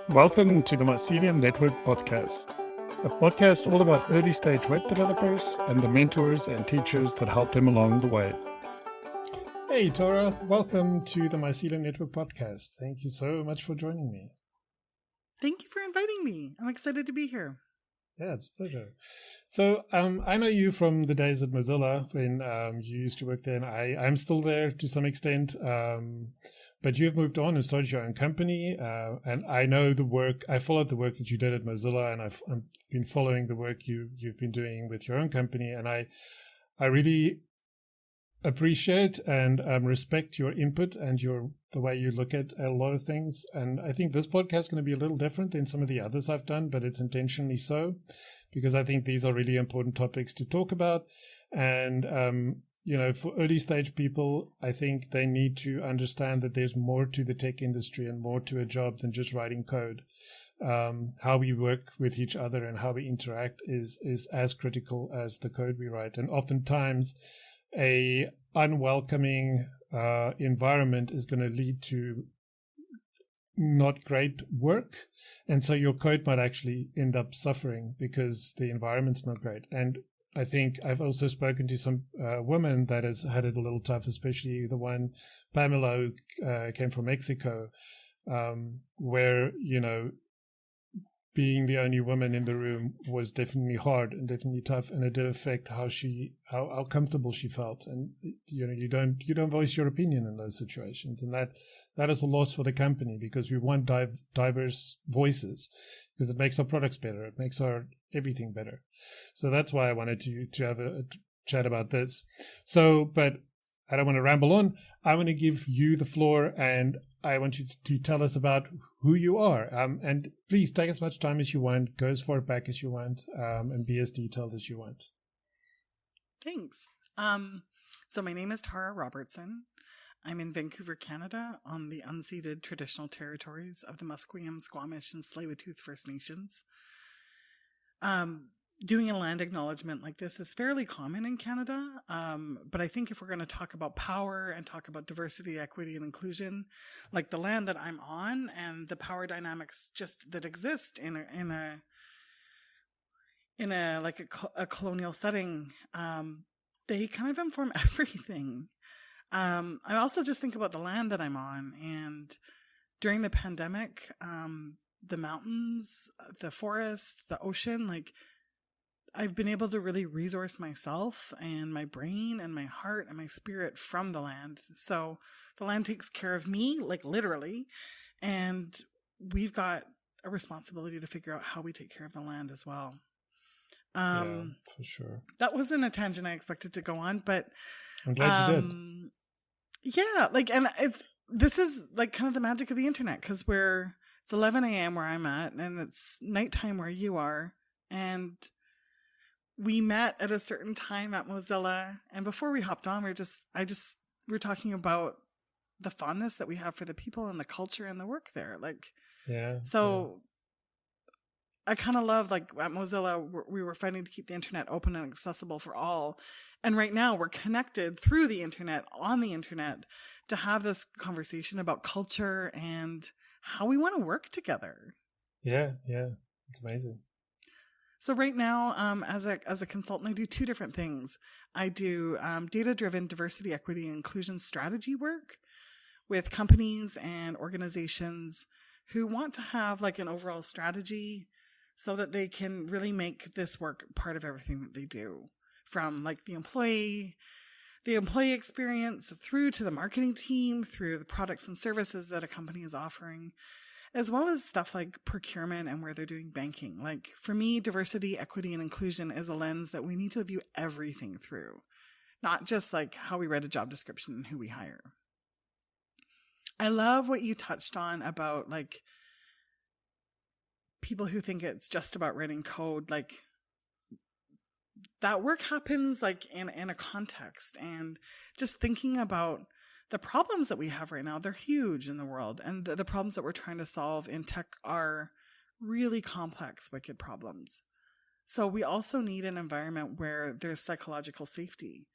Welcome to the Mycelium Network podcast, a podcast all about early stage web developers and the mentors and teachers that help them along the way. Hey, Tara, welcome to the Mycelium Network podcast. Thank you so much for joining me. Thank you for inviting me. I'm excited to be here. Yeah, it's a pleasure. So I know you from the days at Mozilla when you used to work there, and I'm still there to some extent. But you've moved on and started your own company. And I know the work, I followed the work that you did at Mozilla, and I've been following the work you've been doing with your own company. And I really appreciate and respect your input and the way you look at a lot of things. And I think this podcast is going to be a little different than some of the others I've done, but it's intentionally so, because I think these are really important topics to talk about. And, for early stage people, I think they need to understand that there's more to the tech industry and more to a job than just writing code. How we work with each other and how we interact is as critical as the code we write. And oftentimes, a unwelcoming environment is going to lead to not great work, and so your code might actually end up suffering because the environment's not great. And I think I've also spoken to some women that has had it a little tough, especially the one, Pamela, who came from Mexico, where being the only woman in the room was definitely hard and definitely tough, and it did affect how comfortable she felt. And you don't voice your opinion in those situations, and that is a loss for the company, because we want diverse voices, because it makes our products better, it makes our everything better. So that's why I wanted to have a chat about this. So, but I don't want to ramble on. I want to give you the floor, and I want you to tell us about who you are. And please take as much time as you want, go as far back as you want, and be as detailed as you want. Thanks. So my name is Tara Robertson. I'm in Vancouver, Canada, on the unceded traditional territories of the Musqueam, Squamish, and Tsleil-Waututh First Nations. Doing a land acknowledgement like this is fairly common in Canada, but I think if we're going to talk about power and talk about diversity, equity, and inclusion, like the land that I'm on and the power dynamics just that exist in a colonial setting, they kind of inform everything. I also just think about the land that I'm on, and during the pandemic, the mountains, the forest, the ocean, I've been able to really resource myself and my brain and my heart and my spirit from the land. So the land takes care of me, literally, and we've got a responsibility to figure out how we take care of the land as well. Yeah, for sure. That wasn't a tangent I expected to go on, but I'm glad you did. Yeah, this is kind of the magic of the internet, because it's 11 a.m. where I'm at, and it's nighttime where you are, and we met at a certain time at Mozilla, and before we hopped on, we're talking about the fondness that we have for the people and the culture and the work there. I kind of love, at Mozilla, we were fighting to keep the internet open and accessible for all. And right now we're connected through the internet, on the internet, to have this conversation about culture and how we want to work together. Yeah. It's amazing. So right now, as a consultant, I do two different things. I do data-driven diversity, equity, and inclusion strategy work with companies and organizations who want to have an overall strategy so that they can really make this work part of everything that they do, from the employee experience through to the marketing team, through the products and services that a company is offering, as well as stuff like procurement and where they're doing banking. For me, diversity, equity, and inclusion is a lens that we need to view everything through, not just how we write a job description and who we hire. I love what you touched on about people who think it's just about writing code. That work happens in a context, and just thinking about the problems that we have right now, they're huge in the world. And the problems that we're trying to solve in tech are really complex, wicked problems. So we also need an environment where there's psychological safety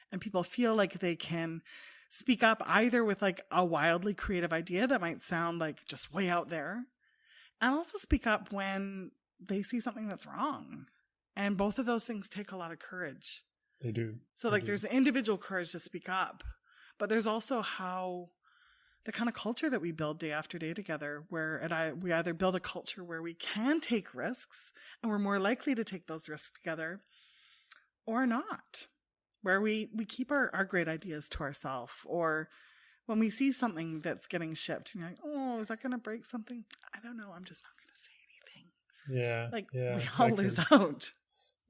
and people feel like they can speak up either with a wildly creative idea that might sound just way out there, and also speak up when they see something that's wrong. And both of those things take a lot of courage. They do. So like there's the individual courage to speak up, but there's also how the kind of culture that we build day after day together, where we either build a culture where we can take risks and we're more likely to take those risks together, or not, where we keep our great ideas to ourselves, or when we see something that's getting shipped and you're like, oh, is that going to break something? I don't know. I'm just not going to say anything. Yeah. Like yeah, we exactly. all lose out.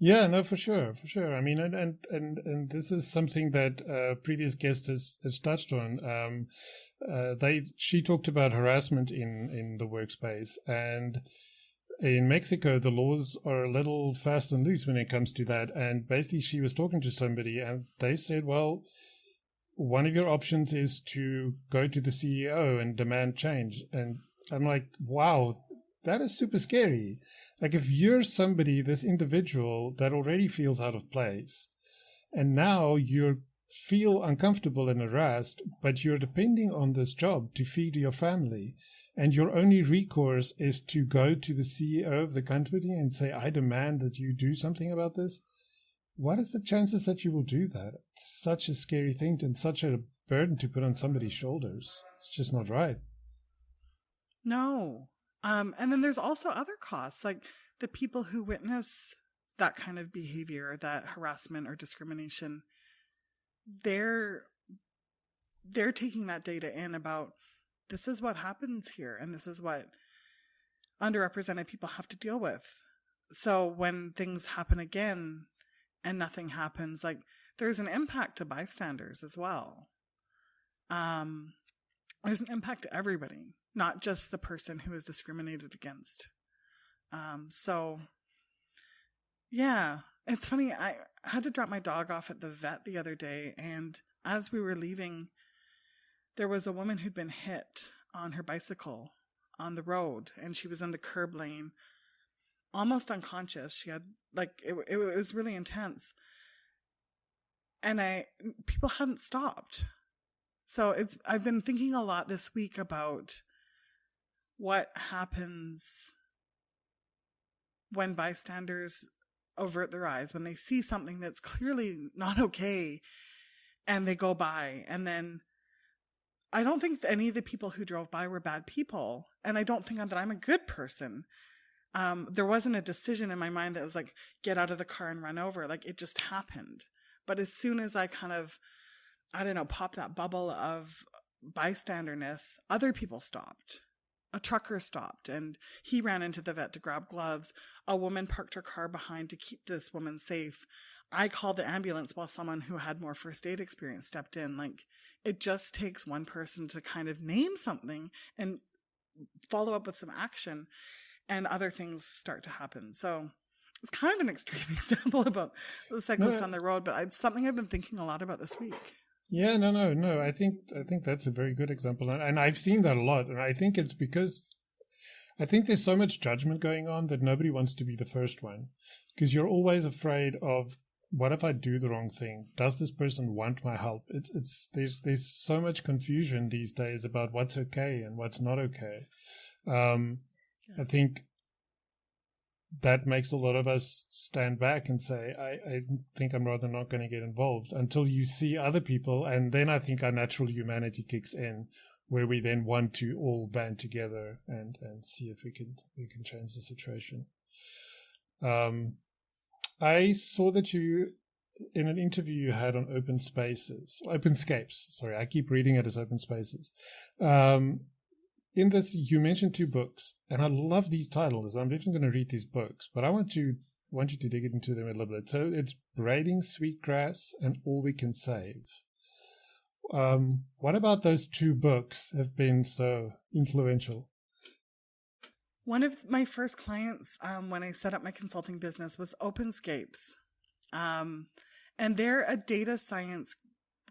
Yeah, no, for sure. I mean, and this is something that previous guest has touched on. She talked about harassment in the workspace, and in Mexico, the laws are a little fast and loose when it comes to that. And basically, she was talking to somebody, and they said, well, one of your options is to go to the CEO and demand change. And I'm like, wow, that is super scary. Like, if you're somebody, this individual that already feels out of place, and now you feel uncomfortable and harassed, but you're depending on this job to feed your family, and your only recourse is to go to the CEO of the company and say, I demand that you do something about this. What is the chances that you will do that? It's such a scary thing and such a burden to put on somebody's shoulders. It's just not right. No. And then there's also other costs, like the people who witness that kind of behavior, that harassment or discrimination, they're taking that data in about, this is what happens here, and this is what underrepresented people have to deal with. So when things happen again and nothing happens, like there's an impact to bystanders as well. There's an impact to everybody, not just the person who is discriminated against. So yeah, it's funny. I had to drop my dog off at the vet the other day, and as we were leaving, there was a woman who'd been hit on her bicycle on the road, and she was in the curb lane, almost unconscious. She had, like, it was really intense. And people hadn't stopped. So I've been thinking a lot this week about what happens when bystanders avert their eyes, when they see something that's clearly not okay and they go by. And then I don't think any of the people who drove by were bad people. And I don't think that I'm a good person. There wasn't a decision in my mind that was like, get out of the car and run over. Like, it just happened. But as soon as I kind of, I don't know, pop that bubble of bystanderness, other people stopped. A trucker stopped and he ran into the vet to grab gloves. A woman parked her car behind to keep this woman safe. I called the ambulance while someone who had more first aid experience stepped in. Like, it just takes one person to kind of name something and follow up with some action, and other things start to happen. So it's kind of an extreme example about the cyclist on the road, but it's something I've been thinking a lot about this week. Yeah, no. I think that's a very good example, and I've seen that a lot. And I think it's because I think there's so much judgment going on that nobody wants to be the first one, because you're always afraid of, what if I do the wrong thing? Does this person want my help? There's so much confusion these days about what's okay and what's not okay. I think that makes a lot of us stand back and say, I think I'm rather not going to get involved, until you see other people. And then I think our natural humanity kicks in, where we then want to all band together and see if we can change the situation. I saw that you, in an interview you had on OpenScapes, sorry, I keep reading it as Open Spaces. In this, you mentioned 2 books, and I love these titles. I'm definitely going to read these books, but I want you to dig into them a little bit. So it's Braiding Sweetgrass and All We Can Save. What about those 2 books have been so influential? One of my first clients, when I set up my consulting business, was OpenScapes. And they're a data science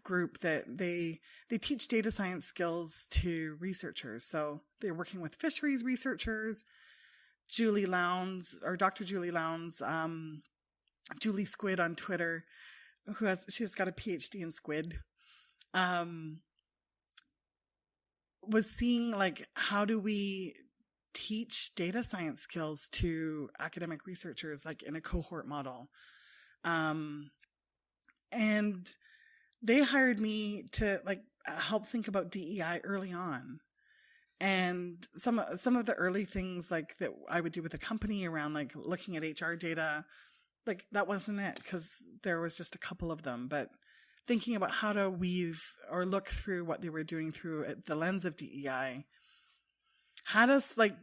group that they teach data science skills to researchers. So they're working with fisheries researchers, Julie Lowndes, or Dr. Julie Lowndes, Julie Squid on Twitter, she's got a PhD in squid, was seeing, like, how do we teach data science skills to academic researchers, like in a cohort model. And they hired me to like help think about DEI early on. And some of the early things like that I would do with a company around like looking at HR data, like that wasn't it, because there was just a couple of them. But thinking about how to weave or look through what they were doing through the lens of DEI had us like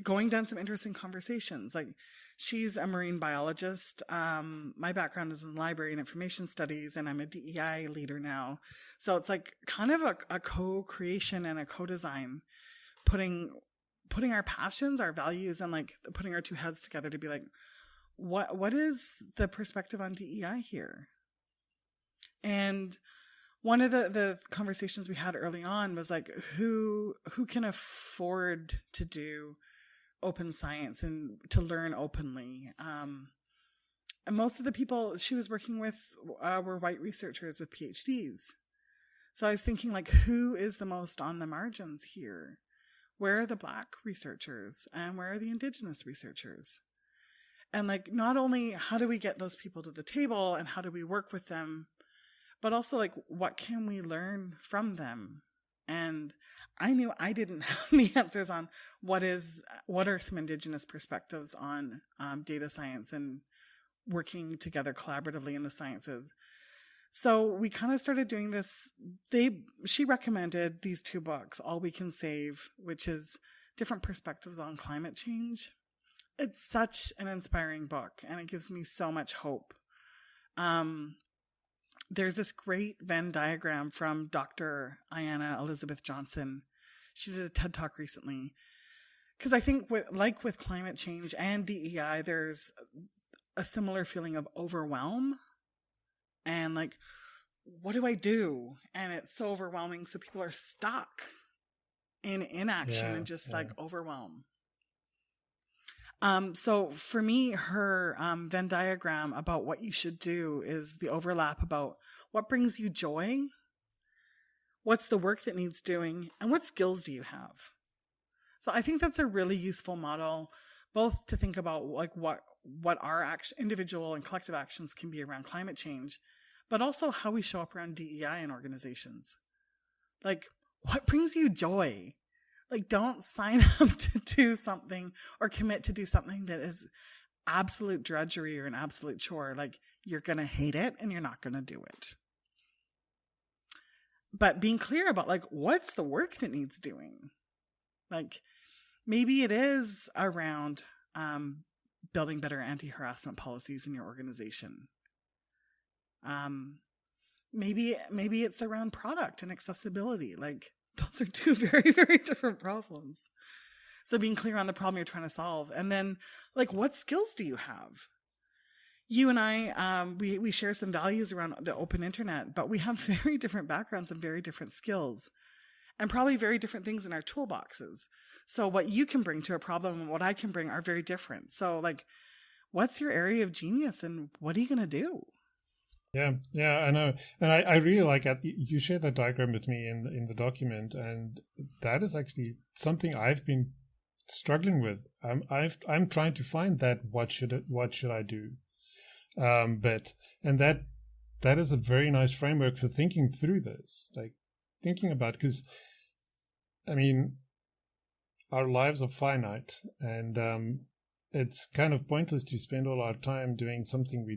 going down some interesting conversations. Like, she's a marine biologist. My background is in library and information studies, and I'm a DEI leader now. So it's like kind of a co-creation and a co-design, putting our passions, our values, and like putting our two heads together to be like, what is the perspective on DEI here? And one of the conversations we had early on was like, who can afford to do open science and to learn openly? And most of the people she was working with were white researchers with PhDs. So I was thinking, like, who is the most on the margins here? Where are the Black researchers and where are the Indigenous researchers? And like, not only how do we get those people to the table and how do we work with them, but also like, what can we learn from them? And I knew I didn't have the answers on what are some Indigenous perspectives on data science and working together collaboratively in the sciences. So we kind of started doing this. She recommended these two books, All We Can Save, which is different perspectives on climate change. It's such an inspiring book, and it gives me so much hope. There's this great Venn diagram from Dr. Ayanna Elizabeth Johnson. She did a TED Talk recently. Because I think with climate change and DEI, there's a similar feeling of overwhelm. And like, what do I do? And it's so overwhelming. So people are stuck in inaction and just like overwhelm. So for me, her Venn diagram about what you should do is the overlap about what brings you joy, what's the work that needs doing, and what skills do you have? So I think that's a really useful model, both to think about like what our individual and collective actions can be around climate change, but also how we show up around DEI in organizations. Like, what brings you joy? Like, don't sign up to do something or commit to do something that is absolute drudgery or an absolute chore. Like, you're going to hate it and you're not going to do it. But being clear about like, what's the work that needs doing? Like, maybe it is around building better anti-harassment policies in your organization. Maybe it's around product and accessibility. Like, those are two very, very different problems. So being clear on the problem you're trying to solve. And then, like, what skills do you have? You and I, we share some values around the open internet, but we have very different backgrounds and very different skills. And probably very different things in our toolboxes. So what you can bring to a problem and what I can bring are very different. So, like, what's your area of genius and what are you going to do? Yeah, I know. And I really like that. You shared that diagram with me in the document, and that is actually something I've been struggling with. I'm trying to find that what should I do? But that is a very nice framework for thinking through this, like thinking about, because I mean, our lives are finite, and it's kind of pointless to spend all our time doing something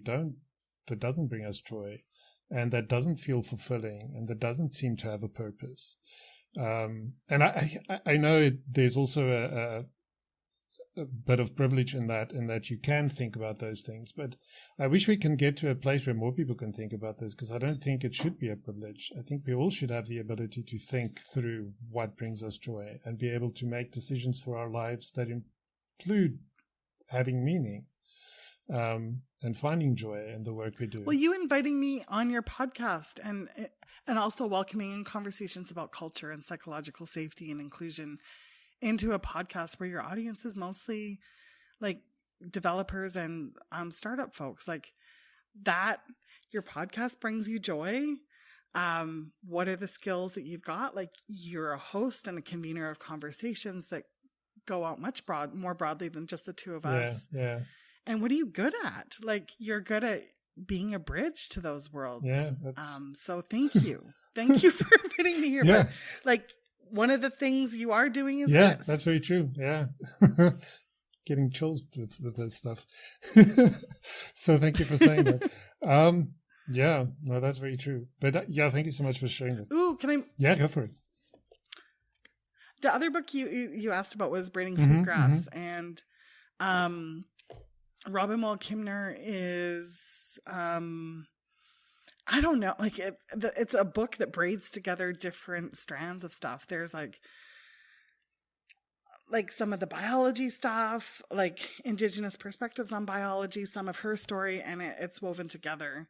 that doesn't bring us joy, and that doesn't feel fulfilling, and that doesn't seem to have a purpose. And I know there's also a bit of privilege in that you can think about those things, but I wish we can get to a place where more people can think about this, because I don't think it should be a privilege. I think we all should have the ability to think through what brings us joy and be able to make decisions for our lives that include having meaning. And finding joy in the work we do. Well, you inviting me on your podcast and also welcoming in conversations about culture and psychological safety and inclusion into a podcast where your audience is mostly like developers and startup folks, like that, your podcast brings you joy. What are the skills that you've got? Like, you're a host and a convener of conversations that go out more broadly than just the two of Yeah, us. yeah, And what are you good at? Like, you're good at being a bridge to those worlds. yeah. That's So thank you. Thank you for putting me here. Yeah. But like, one of the things you are doing is yeah. this. That's very true. Yeah. Getting chills with this stuff. So thank you for saying that. Yeah, no, that's very true. But yeah, thank you so much for sharing that. Ooh, can I? Yeah, go for it. The other book you asked about was Braiding Mm-hmm, Sweetgrass, and Robin Wall Kimmerer is I don't know, like it's a book that braids together different strands of stuff. There's like some of the biology stuff, like Indigenous perspectives on biology, some of her story, and it's woven together.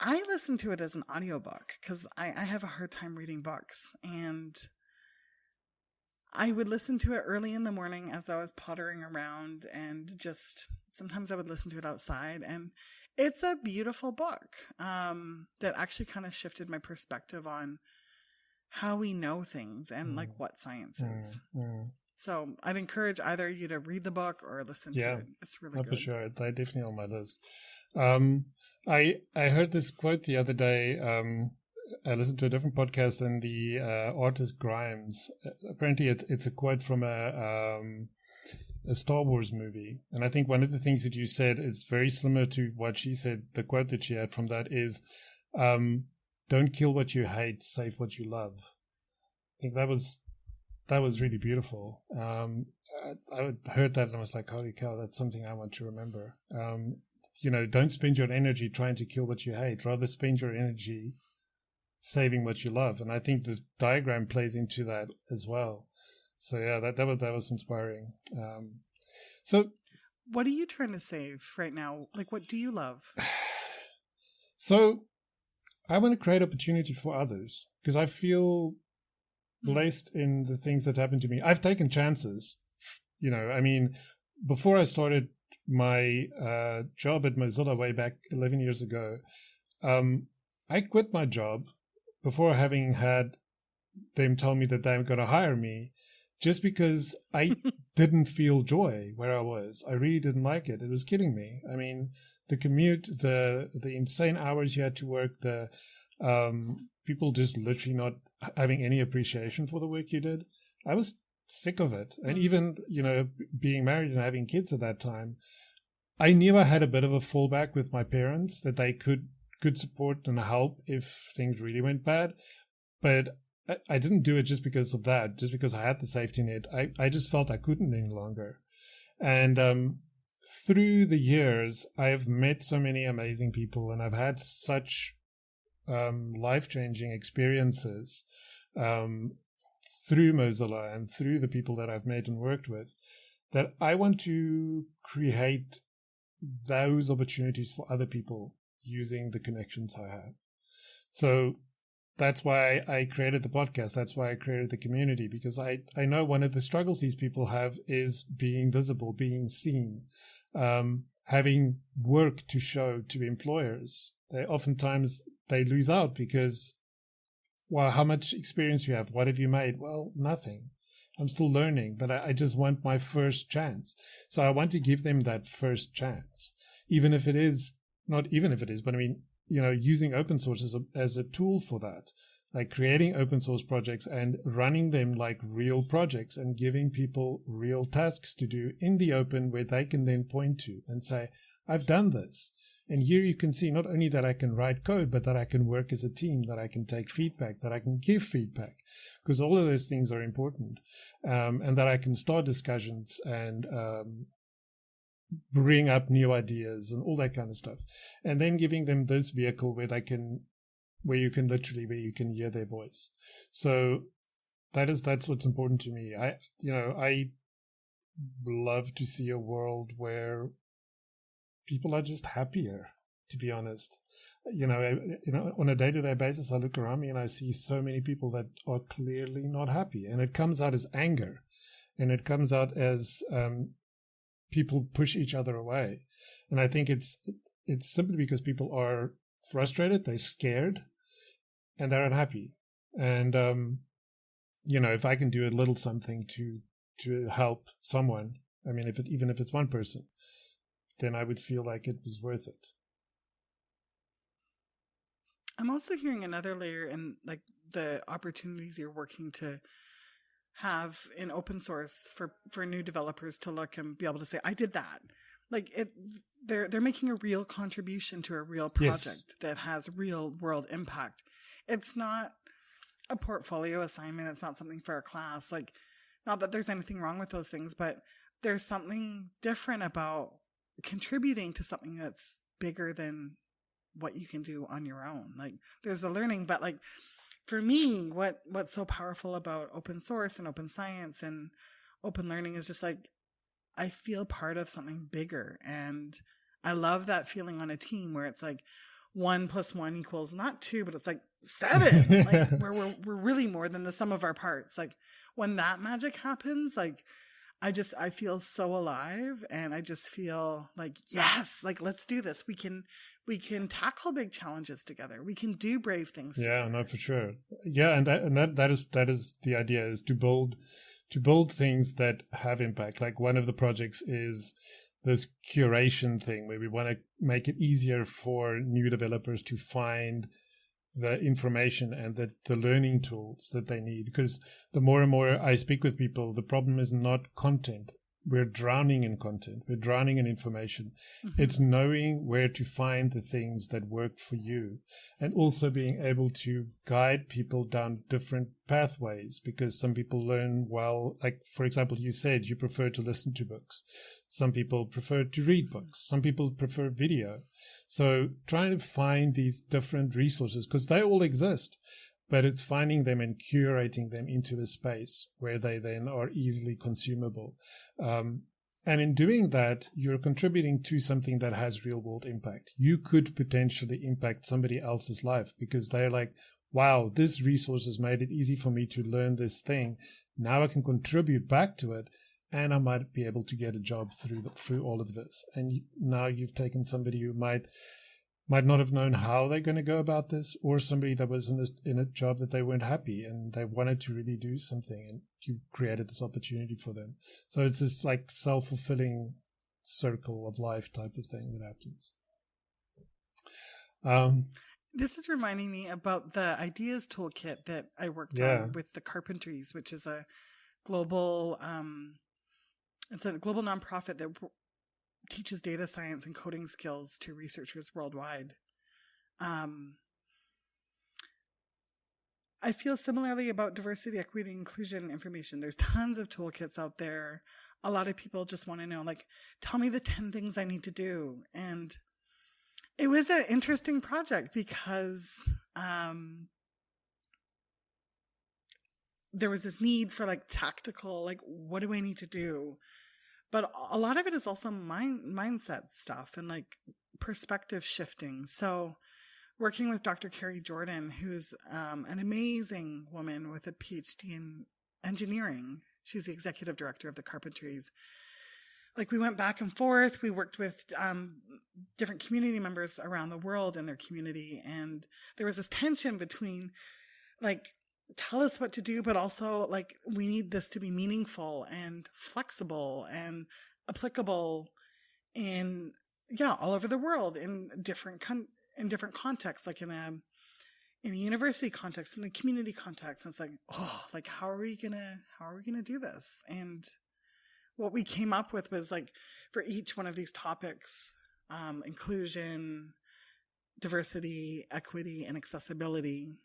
I listen to it as an audiobook because I have a hard time reading books, and I would listen to it early in the morning as I was pottering around, and just sometimes I would listen to it outside. And it's a beautiful book that actually kind of shifted my perspective on how we know things and like what science is. So I'd encourage either you to read the book or listen to it. It's really good. For sure. It's definitely on my list. I heard this quote the other day. I listened to a different podcast, and the artist Grimes. Apparently, it's a quote from a Star Wars movie, and I think one of the things that you said is very similar to what she said. The quote that she had from that is, "Don't kill what you hate, save what you love." I think that was really beautiful. I heard that and I was like, "Holy cow, that's something I want to remember." Don't spend your energy trying to kill what you hate. Rather, spend your energy saving what you love. And I think this diagram plays into that as well. So yeah, that was inspiring. So what are you trying to save right now? Like, what do you love? So I want to create opportunity for others because I feel blessed in the things that happen to me. I've taken chances. Before I started my job at Mozilla way back 11 years ago, I quit my job before having had them tell me that they were going to hire me, just because I didn't feel joy where I was. I really didn't like it. It was killing me. I mean, the commute, the insane hours you had to work, the people just literally not having any appreciation for the work you did. I was sick of it. And even, being married and having kids at that time, I knew I had a bit of a fallback with my parents that they could support and help if things really went bad. But I didn't do it just because of that, just because I had the safety net. I just felt I couldn't any longer. And through the years, I've met so many amazing people, and I've had such life-changing experiences through Mozilla and through the people that I've met and worked with, that I want to create those opportunities for other people using the connections I have. So that's why I created the podcast. That's why I created the community, because I know one of the struggles these people have is being visible, being seen, having work to show to employers. Oftentimes they lose out because, well, how much experience you have? What have you made? Well, nothing. I'm still learning, but I just want my first chance. So I want to give them that first chance, even if it is, but I mean, using open source as a tool for that, like creating open source projects and running them like real projects and giving people real tasks to do in the open where they can then point to and say, I've done this. And here you can see not only that I can write code, but that I can work as a team, that I can take feedback, that I can give feedback, because all of those things are important, and that I can start discussions and bring up new ideas and all that kind of stuff, and then giving them this vehicle where you can hear their voice. So that's what's important to me. I love to see a world where people are just happier, to be honest. On a day-to-day basis, I look around me and I see so many people that are clearly not happy, and it comes out as anger, and it comes out as people push each other away. And I think it's simply because people are frustrated, they're scared, and they're unhappy. And if I can do a little something to to help someone, I mean, even if it's one person, then I would feel like it was worth it. I'm also hearing another layer in like the opportunities you're working to have in open source for new developers to look and be able to say, I did that. Like they're making a real contribution to a real project that has real world impact. It's not a portfolio assignment. It's not something for a class. Like, not that there's anything wrong with those things, but there's something different about contributing to something that's bigger than what you can do on your own. Like, there's a learning, but like for me, what's so powerful about open source and open science and open learning is just like, I feel part of something bigger. And I love that feeling on a team where it's like 1 + 1 equals not 2, but it's like 7, like where we're really more than the sum of our parts. Like when that magic happens, like I feel so alive, and I just feel like, yes, like let's do this. We can tackle big challenges together. We can do brave things together. No, for sure. Yeah, and that is the idea, is to build things that have impact. Like one of the projects is this curation thing where we want to make it easier for new developers to find the information and the learning tools that they need. Because the more and more I speak with people, the problem is not content. We're drowning in content. We're drowning in information. Mm-hmm. It's knowing where to find the things that work for you, and also being able to guide people down different pathways, because some people learn well. Like, for example, you said you prefer to listen to books. Some people prefer to read books. Some people prefer video. So trying to find these different resources, because they all exist, but it's finding them and curating them into a space where they then are easily consumable. And in doing that, you're contributing to something that has real world impact. You could potentially impact somebody else's life because they're like, wow, this resource has made it easy for me to learn this thing. Now I can contribute back to it, and I might be able to get a job through all of this. And now you've taken somebody who might not have known how they're going to go about this, or somebody that was in a job that they weren't happy and they wanted to really do something, and you created this opportunity for them. So it's this like self-fulfilling circle of life type of thing that happens. This is reminding me about the ideas toolkit that I worked on with the Carpentries, which is a global, it's a global nonprofit that teaches data science and coding skills to researchers worldwide. I feel similarly about diversity, equity, inclusion, information. There's tons of toolkits out there. A lot of people just want to know, like, tell me the 10 things I need to do. And it was an interesting project because there was this need for like tactical, like, what do I need to do? But a lot of it is also mindset stuff and like perspective shifting. So working with Dr. Carrie Jordan, who's an amazing woman with a PhD in engineering. She's the executive director of the Carpentries. Like, we went back and forth. We worked with different community members around the world in their community. And there was this tension between like, tell us what to do, but also like, we need this to be meaningful and flexible and applicable in all over the world in different contexts, like in a university context, in a community context. And it's like, how are we gonna do this? And what we came up with was like, for each one of these topics, inclusion, diversity, equity, and accessibility,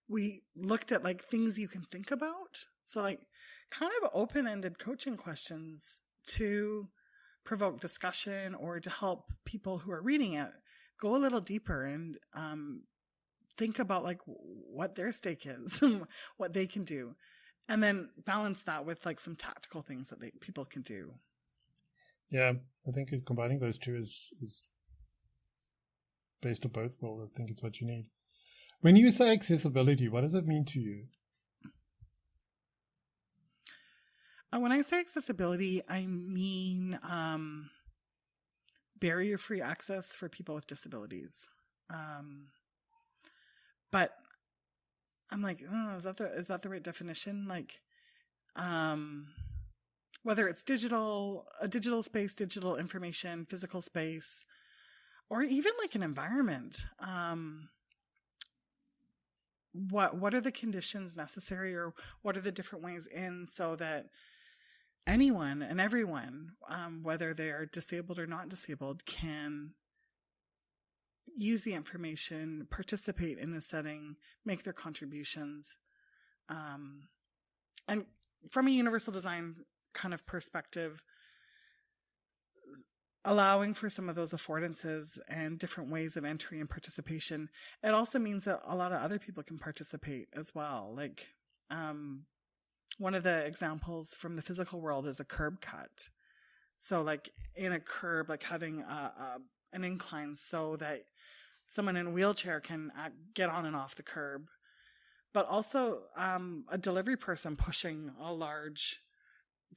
we looked at like things you can think about. So like kind of open-ended coaching questions to provoke discussion or to help people who are reading it go a little deeper and think about like what their stake is and what they can do. And then balance that with like some tactical things that people can do. Yeah, I think combining those two is based on both worlds. I think it's what you need. When you say accessibility, what does that mean to you? When I say accessibility, I mean barrier-free access for people with disabilities. But I'm like, is that the right definition? Like, whether it's a digital space, digital information, physical space, or even like an environment. What are the conditions necessary, or what are the different ways in, so that anyone and everyone, whether they're disabled or not disabled, can use the information, participate in a setting, make their contributions. And from a universal design kind of perspective, allowing for some of those affordances and different ways of entry and participation, it also means that a lot of other people can participate as well. Like, one of the examples from the physical world is a curb cut. So like in a curb, like having an incline so that someone in a wheelchair can get on and off the curb. But also a delivery person pushing a large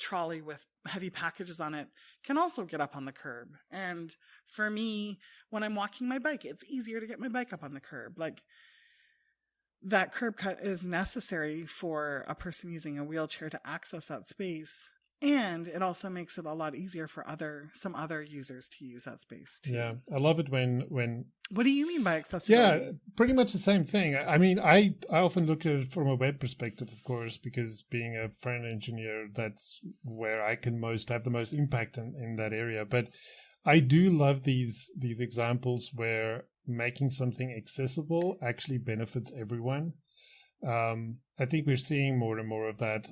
trolley with heavy packages on it can also get up on the curb. And for me, when I'm walking my bike, it's easier to get my bike up on the curb. Like, that curb cut is necessary for a person using a wheelchair to access that space. And it also makes it a lot easier for some other users to use that space too. Yeah, I love it when. What do you mean by accessibility? Yeah, pretty much the same thing. I mean, I often look at it from a web perspective, of course, because being a front engineer, that's where I can have the most impact in that area. But I do love these examples where making something accessible actually benefits everyone. I think we're seeing more and more of that,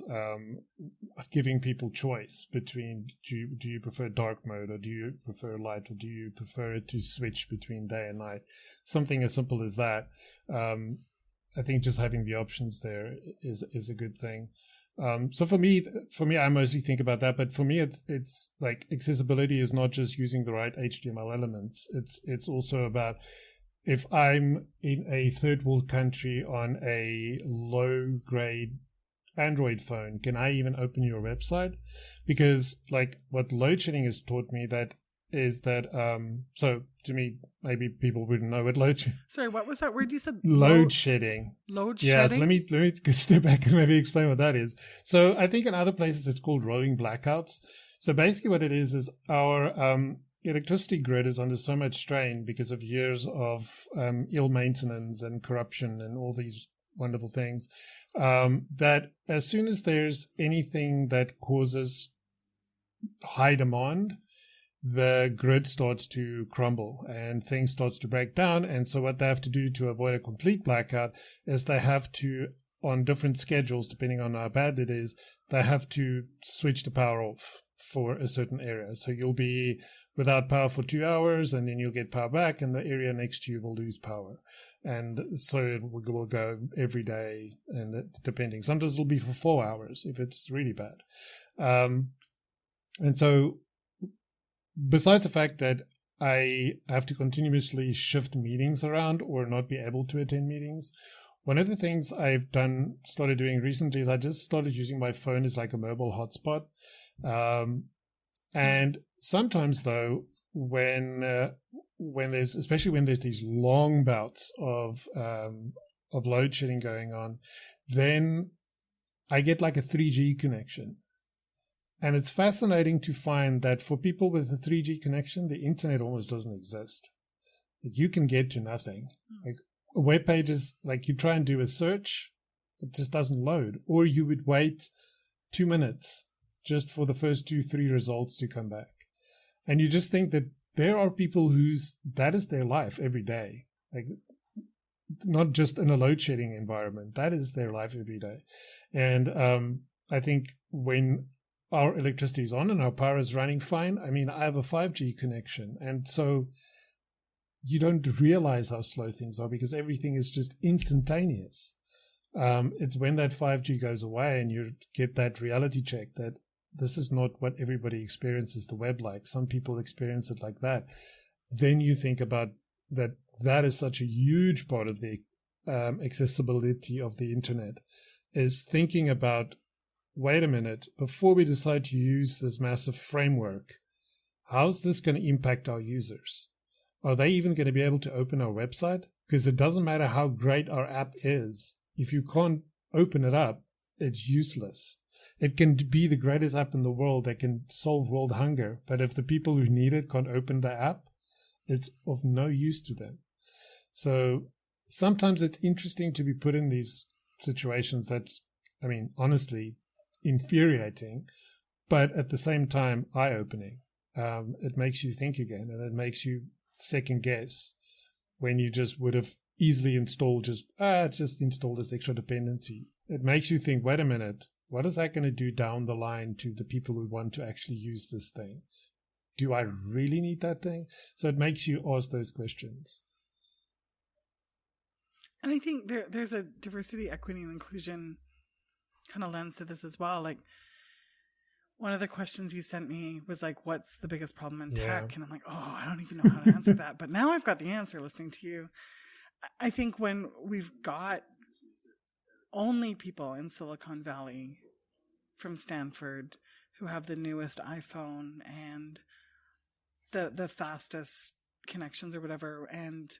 giving people choice between do you prefer dark mode, or do you prefer light, or do you prefer it to switch between day and night? Something as simple as that. I think just having the options there is a good thing. So for me, I mostly think about that. But for me, it's like accessibility is not just using the right HTML elements. It's also about, if I'm in a third world country on a low grade Android phone, can I even open your website? Because like what load shedding has taught me so to me, maybe people wouldn't know what load shedding. Sorry, what was that word you said? Load shedding. Load Yeah, shedding? so let me step back and maybe explain what that is. So I think in other places it's called rolling blackouts. So basically what it is our electricity grid is under so much strain because of years of ill maintenance and corruption and all these wonderful things, that as soon as there's anything that causes high demand, the grid starts to crumble and things starts to break down. And so what they have to do to avoid a complete blackout is they have to, on different schedules, depending on how bad it is, they have to switch the power off for a certain area. So you'll be without power for 2 hours, and then you'll get power back, and the area next to you will lose power. And so it will go every day, and depending. Sometimes it'll be for 4 hours if it's really bad. And so besides the fact that I have to continuously shift meetings around or not be able to attend meetings, one of the things I've started doing recently is I just started using my phone as like a mobile hotspot. And sometimes though, when there's these long bouts of load shedding going on, then I get like a 3G connection. And it's fascinating to find that for people with a 3G connection, the internet almost doesn't exist. Like, you can get to nothing. Like web pages, like you try and do a search, it just doesn't load. Or you would wait 2 minutes just for the first 2-3 results to come back. And you just think that there are people that is their life every day. Like, not just in a load shedding environment, that is their life every day. And I think when our electricity is on and our power is running fine, I mean, I have a 5G connection. And so you don't realize how slow things are because everything is just instantaneous. It's when that 5G goes away and you get that reality check that this is not what everybody experiences the web like. Some people experience it like that. Then you think about that is such a huge part of the accessibility of the internet, is thinking about, wait a minute, before we decide to use this massive framework, how's this going to impact our users? Are they even going to be able to open our website? Because it doesn't matter how great our app is. If you can't open it up, it's useless It can be the greatest app in the world that can solve world hunger. But if the people who need it can't open the app, it's of no use to them. So sometimes it's interesting to be put in these situations that's, I mean, honestly, infuriating, but at the same time, eye-opening. It makes you think again, and it makes you second guess when you just would have easily installed just install this extra dependency. It makes you think, wait a minute, what is that going to do down the line to the people who want to actually use this thing? Do I really need that thing? So it makes you ask those questions. And I think there's a diversity, equity, and inclusion kind of lens to this as well. Like, one of the questions you sent me was like, what's the biggest problem in tech? And I'm like, oh, I don't even know how to answer that. But now I've got the answer listening to you. I think when we've got only people in Silicon Valley from Stanford who have the newest iPhone and the fastest connections or whatever, and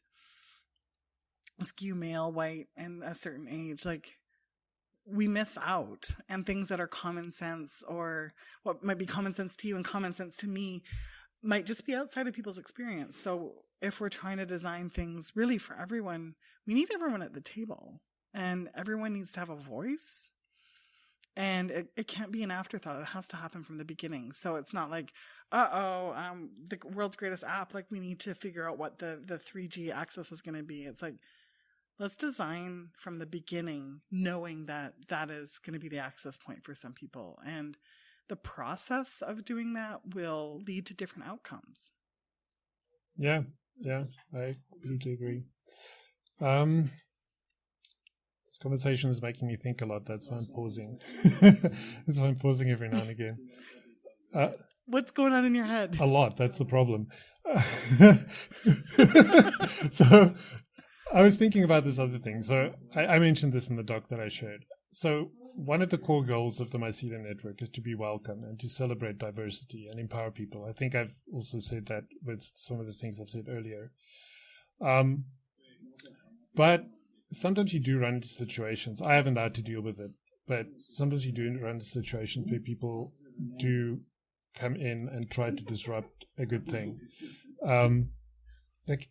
skew male, white, and a certain age, like, we miss out, and things that are common sense, or what might be common sense to you and common sense to me, might just be outside of people's experience. So if we're trying to design things really for everyone, we need everyone at the table, and everyone needs to have a voice, and it can't be an afterthought. It has to happen from the beginning. So it's not like, the world's greatest app, like, we need to figure out what the 3G access is going to be. It's like, let's design from the beginning, knowing that that is going to be the access point for some people. And the process of doing that will lead to different outcomes. Yeah, I completely agree. This conversation is making me think a lot. That's why I'm pausing. That's why I'm pausing every now and again. What's going on in your head? A lot. That's the problem. So I was thinking about this other thing. So I mentioned this in the doc that I shared. So one of the core goals of the Mycelium network is to be welcome and to celebrate diversity and empower people. I think I've also said that with some of the things I've said earlier. But sometimes you do run into situations. I haven't had to deal with it, but sometimes you do run into situations where people do come in and try to disrupt a good thing. Like,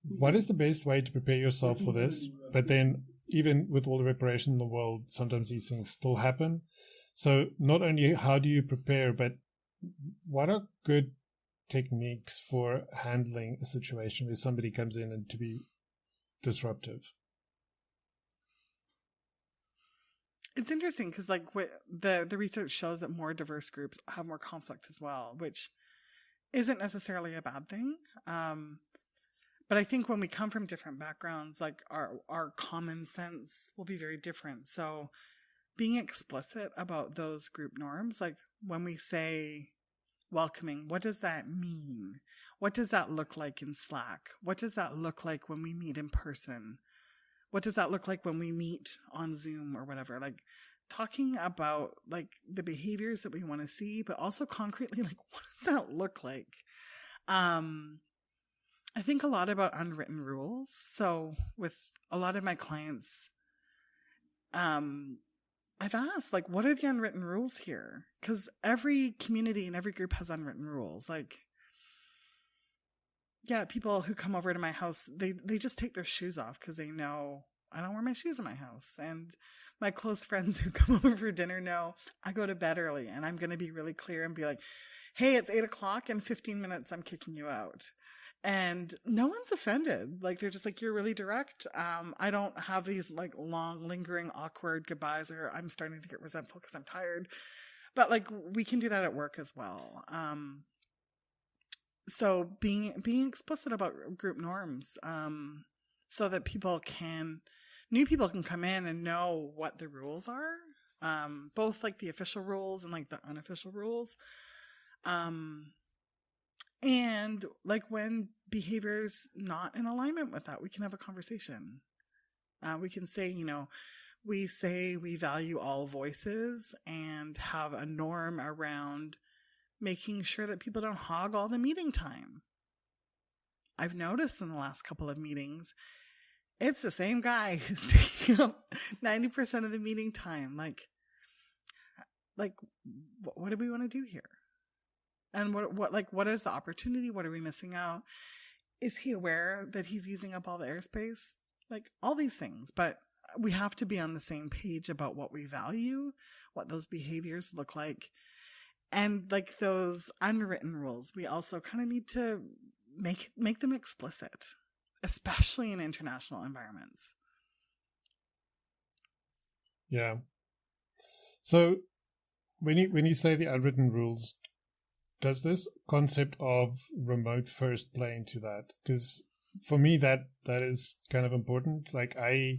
what is the best way to prepare yourself for this? But then, even with all the preparation in the world, sometimes these things still happen. So not only how do you prepare, but what are good techniques for handling a situation where somebody comes in and to be disruptive? It's interesting because, like, the research shows that more diverse groups have more conflict as well, which isn't necessarily a bad thing. But I think when we come from different backgrounds, like, our common sense will be very different. So being explicit about those group norms, like when we say welcoming, what does that mean? What does that look like in Slack? What does that look like when we meet in person? What does that look like when we meet on Zoom or whatever? Like, talking about, like, the behaviors that we want to see, but also concretely, like, what does that look like? I think a lot about unwritten rules. So with a lot of my clients, I've asked, like, what are the unwritten rules here? Because every community and every group has unwritten rules. Like, yeah, people who come over to my house, they just take their shoes off because they know I don't wear my shoes in my house. And my close friends who come over for dinner know I go to bed early, and I'm going to be really clear and be like, hey, it's 8:00 in 15 minutes. I'm kicking you out. And no one's offended. Like, they're just like, you're really direct. I don't have these, like, long, lingering, awkward goodbyes, or I'm starting to get resentful because I'm tired. But, like, we can do that at work as well. So being explicit about group norms, so that new people can come in and know what the rules are, both, like, the official rules and, like, the unofficial rules. And, like, when behavior's not in alignment with that, we can have a conversation. We can say, we say we value all voices and have a norm around making sure that people don't hog all the meeting time. I've noticed in the last couple of meetings, it's the same guy who's taking up 90% of the meeting time. Like, like, what do we want to do here? And what is the opportunity? What are we missing out? Is he aware that he's using up all the airspace? Like, all these things. But we have to be on the same page about what we value, what those behaviors look like. And like those unwritten rules, we also kind of need to make them explicit, especially in international environments. Yeah. So when you say the unwritten rules, does this concept of remote first play into that? Because for me, that is kind of important. Like I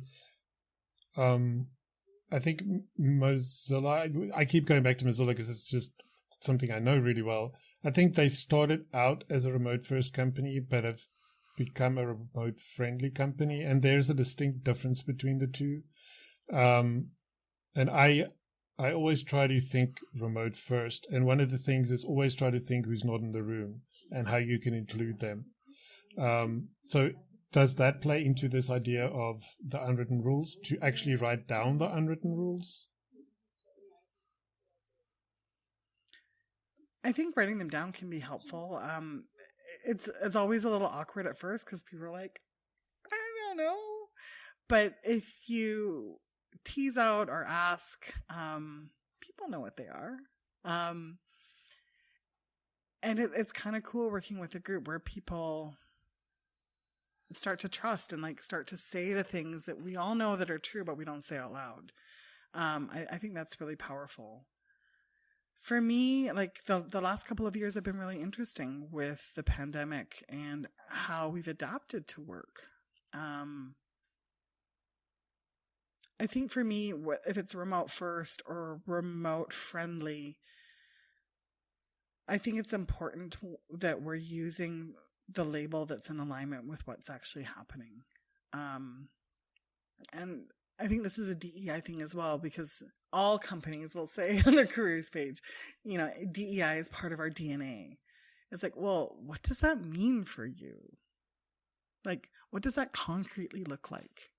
think Mozilla, I keep going back to Mozilla because it's just something I know really well. I think they started out as a remote first company, but have become a remote friendly company. And there's a distinct difference between the two. And I always try to think remote first. And one of the things is always try to think who's not in the room and how you can include them. So does that play into this idea of the unwritten rules, to actually write down the unwritten rules? I think writing them down can be helpful. It's always a little awkward at first because people are like, I don't know. But if you tease out or ask, people know what they are. And it's kind of cool working with a group where people start to trust and like start to say the things that we all know that are true, but we don't say out loud. I think that's really powerful. For me, like the last couple of years have been really interesting with the pandemic and how we've adapted to work. I think for me, if it's remote first or remote friendly, I think it's important that we're using the label that's in alignment with what's actually happening. And I think this is a DEI thing as well, because all companies will say on their careers page, you know, DEI is part of our DNA. It's like, well, what does that mean for you? Like, what does that concretely look like?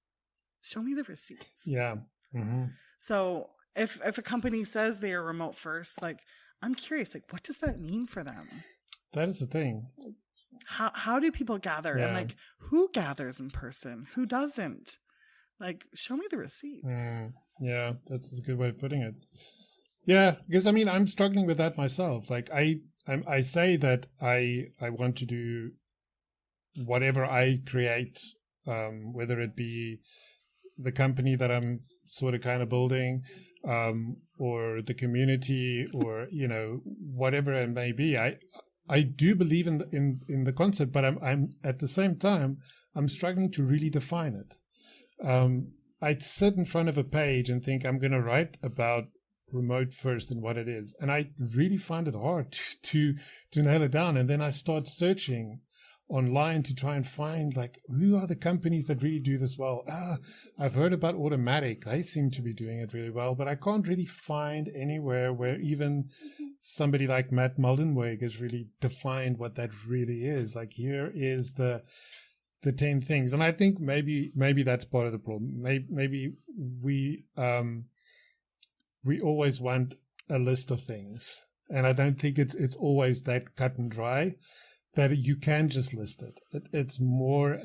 Show me the receipts. Yeah. Mm-hmm. So if a company says they are remote first, like, I'm curious, like, what does that mean for them? That is the thing. How do people gather? Yeah. And like, who gathers in person? Who doesn't? Like, show me the receipts. Yeah, that's a good way of putting it. Yeah, because I mean, I'm struggling with that myself. Like, I say that I want to do whatever I create, whether it be the company that I'm sort of kind of building, or the community, or you know, whatever it may be. I do believe in the concept, but I'm at the same time I'm struggling to really define it. I'd sit in front of a page and think I'm going to write about remote first and what it is, and I really find it hard to nail it down. And then I start searching online to try and find, like, who are the companies that really do this well. I've heard about Automatic. They seem to be doing it really well, but I can't really find anywhere where even somebody like Matt Mullenweg has really defined what that really is. Like, here is the 10 things. And I think maybe that's part of the problem. Maybe we always want a list of things, and I don't think it's always that cut and dry that you can just list it. It's more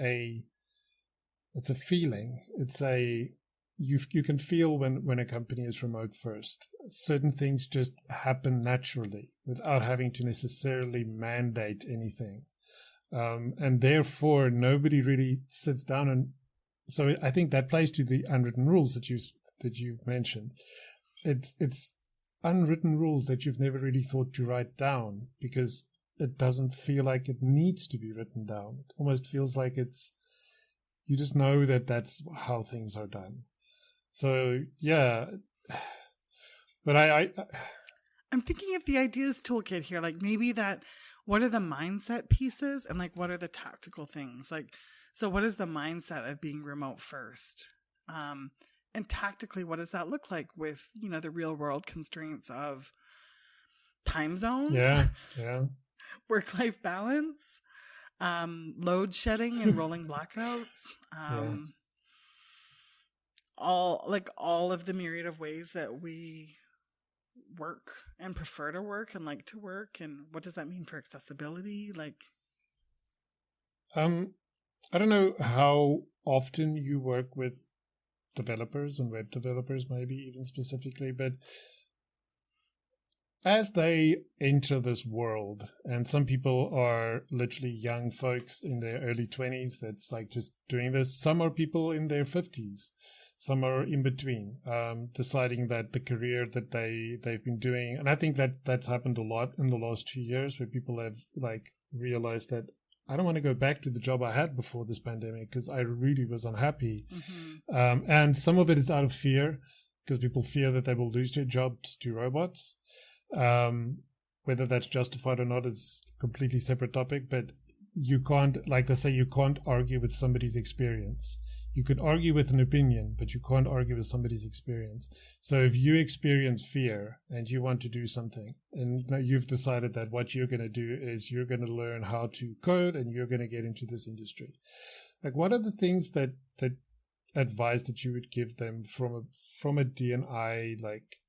it's a feeling. It's you can feel when a company is remote first. Certain things just happen naturally without having to necessarily mandate anything. And therefore nobody really sits down. And so I think that plays to the unwritten rules that you've mentioned. It's unwritten rules that you've never really thought to write down, because it doesn't feel like it needs to be written down. It almost feels like you just know that that's how things are done. So yeah, but I'm thinking of the ideas toolkit here, like maybe that, what are the mindset pieces and like what are the tactical things? Like, so what is the mindset of being remote first? And tactically, what does that look like with, you know, the real world constraints of time zones? Yeah. Work-life balance, load shedding and rolling blackouts, all of the myriad of ways that we work and prefer to work and like to work, and what does that mean for accessibility? Like, I don't know how often you work with developers and web developers, maybe even specifically, but as they enter this world, and some people are literally young folks in their early 20s that's like just doing this. Some are people in their 50s. Some are in between, deciding that the career that they've been doing. And I think that that's happened a lot in the last 2 years, where people have like realized that I don't want to go back to the job I had before this pandemic because I really was unhappy. And some of it is out of fear, because people fear that they will lose their jobs to robots. Whether that's justified or not is a completely separate topic, but you can't, like they say, you can't argue with somebody's experience. You can argue with an opinion, but you can't argue with somebody's experience. So if you experience fear and you want to do something, and you've decided that what you're going to do is you're going to learn how to code and you're going to get into this industry, like what are the things that advice that you would give them from a D&I like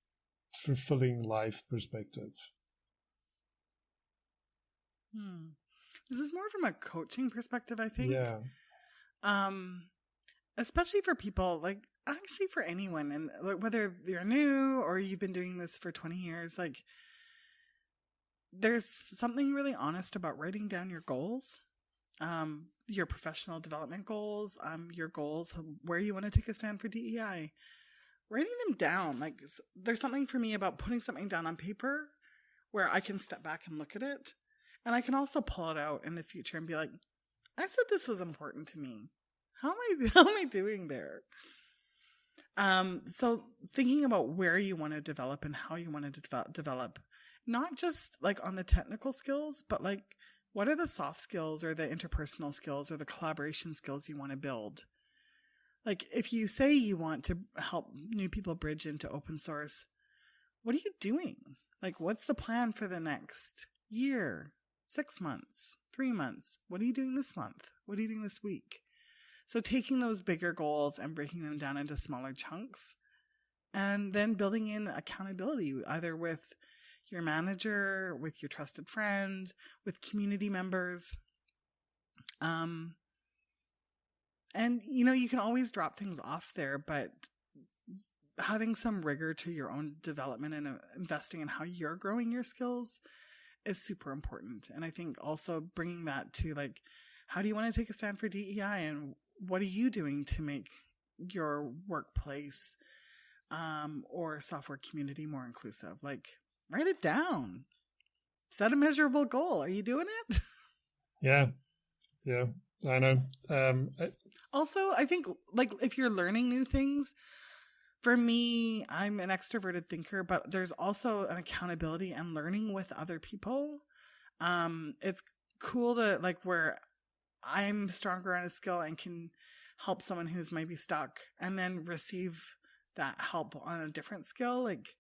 fulfilling life perspective? This is more from a coaching perspective, I think. Yeah. Especially for people, like actually for anyone, and like, whether you're new or you've been doing this for 20 years, like there's something really honest about writing down your goals, your professional development goals, your goals, where you want to take a stand for DEI. Writing them down, like there's something for me about putting something down on paper where I can step back and look at it, and I can also pull it out in the future and be like, I said this was important to me. How am I doing there? So thinking about where you want to develop and how you want to develop, not just like on the technical skills, but like what are the soft skills or the interpersonal skills or the collaboration skills you want to build? Like if you say you want to help new people bridge into open source, what are you doing? Like what's the plan for the next year, 6 months, 3 months? What are you doing this month? What are you doing this week? So taking those bigger goals and breaking them down into smaller chunks, and then building in accountability, either with your manager, with your trusted friend, with community members. And, you know, you can always drop things off there, but having some rigor to your own development and investing in how you're growing your skills is super important. And I think also bringing that to like, how do you want to take a stand for DEI, and what are you doing to make your workplace or software community more inclusive? Like, write it down. Set a measurable goal. Are you doing it? Yeah, I know. Also, I think like if you're learning new things, for me, I'm an extroverted thinker, but there's also an accountability and learning with other people. It's cool to like where I'm stronger on a skill and can help someone who's maybe stuck and then receive that help on a different skill. Like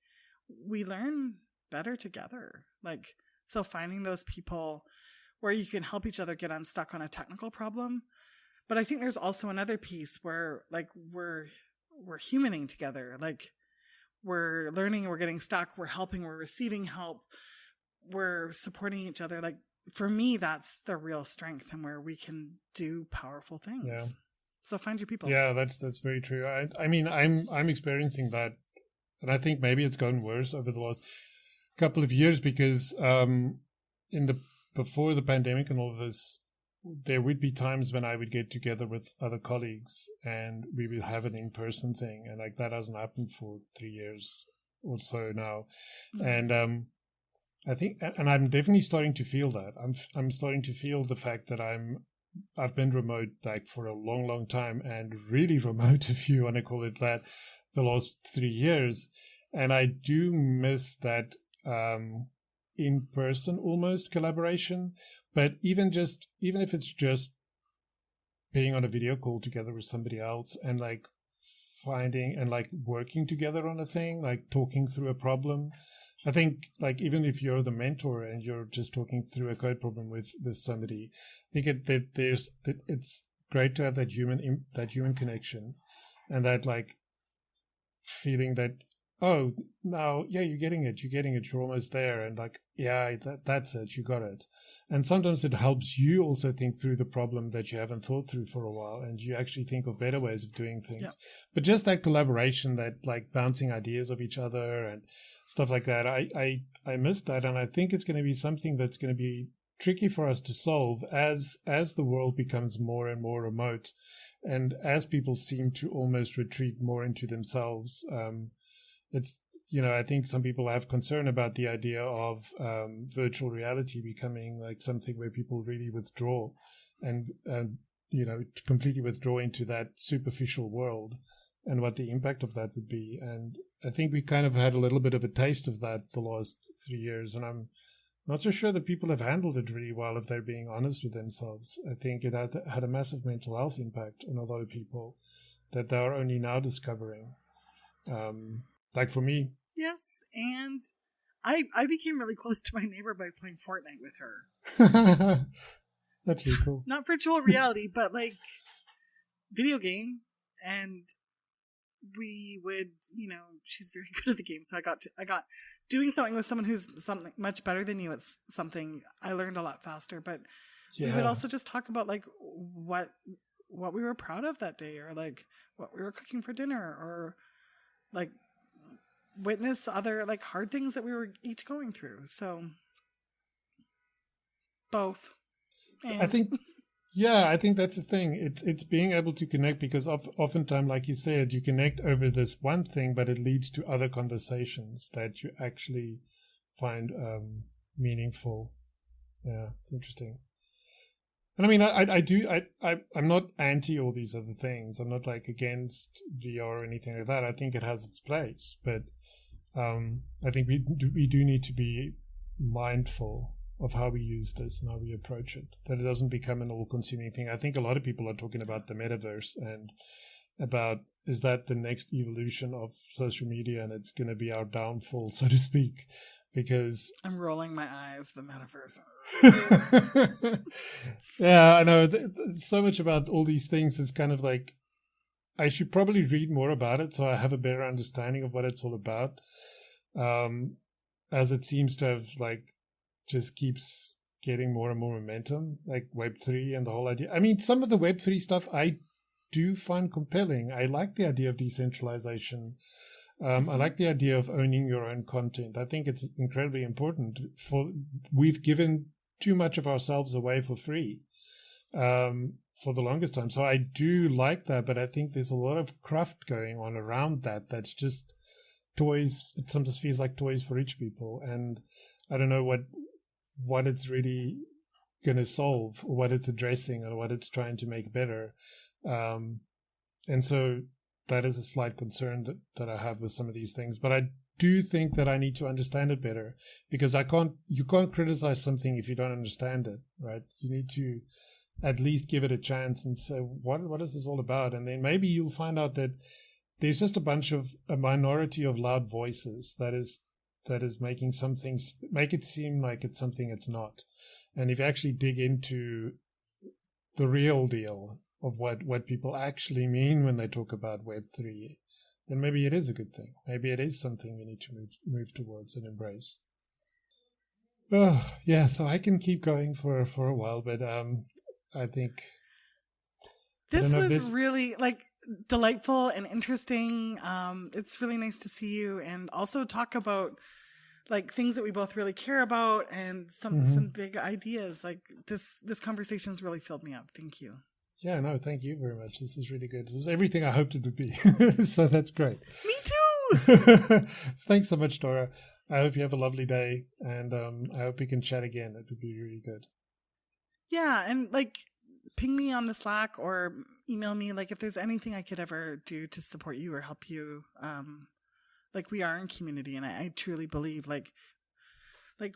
we learn better together. Like, so finding those people where you can help each other get unstuck on a technical problem. But I think there's also another piece where like we're humaning together. Like we're learning, we're getting stuck, we're helping, we're receiving help, we're supporting each other. Like, for me, that's the real strength and where we can do powerful things. Yeah. So find your people. Yeah, that's very true. I mean, I'm experiencing that, and I think maybe it's gotten worse over the last couple of years because before the pandemic and all of this, there would be times when I would get together with other colleagues and we would have an in-person thing, and like that hasn't happened for 3 years or so now, and I think, and I'm definitely starting to feel that. I'm starting to feel the fact that I've been remote like for a long, long time, and really remote, if you want to call it that, the last 3 years. And I do miss that in-person almost collaboration. But even if it's just being on a video call together with somebody else and like finding and like working together on a thing, like talking through a problem. I think like even if you're the mentor and you're just talking through a code problem with somebody, I think it's great to have that human connection and that like feeling that oh, now, yeah, you're getting it, you're almost there. And like, yeah, that's it, you got it. And sometimes it helps you also think through the problem that you haven't thought through for a while, and you actually think of better ways of doing things. Yeah. But just that collaboration, that like bouncing ideas of each other and stuff like that, I missed that. And I think it's going to be something that's going to be tricky for us to solve as the world becomes more and more remote, and as people seem to almost retreat more into themselves. It's, I think some people have concern about the idea of virtual reality becoming like something where people really withdraw and completely withdraw into that superficial world, and what the impact of that would be. And I think we kind of had a little bit of a taste of that the last 3 years, and I'm not so sure that people have handled it really well, if they're being honest with themselves. I think it has had a massive mental health impact on a lot of people that they are only now discovering. Like for me. Yes, and I became really close to my neighbor by playing Fortnite with her. That's really cool. Not virtual reality, but like video game. And we would, she's very good at the game. So I got doing something with someone who's something much better than you. It's something I learned a lot faster. But we would also just talk about like what we were proud of that day, or like what we were cooking for dinner, or like witness other like hard things that we were each going through. So both. And I think that's the thing. It's being able to connect, because oftentimes, like you said, you connect over this one thing, but it leads to other conversations that you actually find meaningful. Yeah, it's interesting. And I mean, I'm not anti all these other things. I'm not like against VR or anything like that. I think it has its place, but I think we do need to be mindful of how we use this and how we approach it, that it doesn't become an all-consuming thing. I think a lot of people are talking about the metaverse and about, is that the next evolution of social media, and it's going to be our downfall, so to speak, because I'm rolling my eyes, the metaverse. Yeah, I know. So much about all these things is kind of like, I should probably read more about it so I have a better understanding of what it's all about. As it seems to have like just keeps getting more and more momentum, like Web3 and the whole idea. I mean, some of the Web3 stuff I do find compelling. I like the idea of decentralization. I like the idea of owning your own content. I think it's incredibly important. We've given too much of ourselves away for free for the longest time. So I do like that, but I think there's a lot of craft going on around that. That's just toys. It sometimes feels like toys for rich people. And I don't know what it's really going to solve, or what it's addressing, or what it's trying to make better. And so that is a slight concern that I have with some of these things. But I do think that I need to understand it better, because you can't criticize something if you don't understand it, right? You need to at least give it a chance and say, what is this all about? And then maybe you'll find out that there's just a minority of loud voices that is making some things, make it seem like it's something it's not. And if you actually dig into the real deal of what people actually mean when they talk about Web3, then maybe it is a good thing. Maybe it is something we need to move towards and embrace. Oh, yeah, so I can keep going for a while, but I think this was really like delightful and interesting. It's really nice to see you and also talk about like things that we both really care about, and some big ideas. Like this conversation's really filled me up. Thank you. Yeah, no, thank you very much. This was really good. It was everything I hoped it would be. So that's great. Me too. Thanks so much, Tara. I hope you have a lovely day, and I hope we can chat again. It would be really good. Yeah, and like ping me on the Slack or email me, like if there's anything I could ever do to support you or help you. Like we are in community, and I truly believe like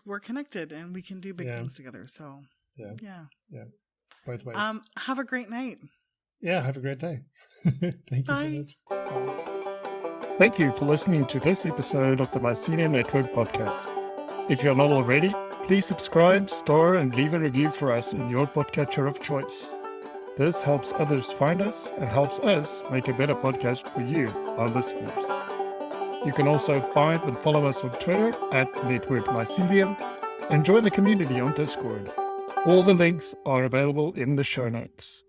we're connected and we can do big things together. So yeah. Both ways. Have a great night. Yeah, have a great day. Thank you so much. Bye. Thank you for listening to this episode of the Mycelium Network podcast. If you're not already, please subscribe, star, and leave a review for us in your podcatcher of choice. This helps others find us and helps us make a better podcast for you, our listeners. You can also find and follow us on Twitter at Network Mycelium and join the community on Discord. All the links are available in the show notes.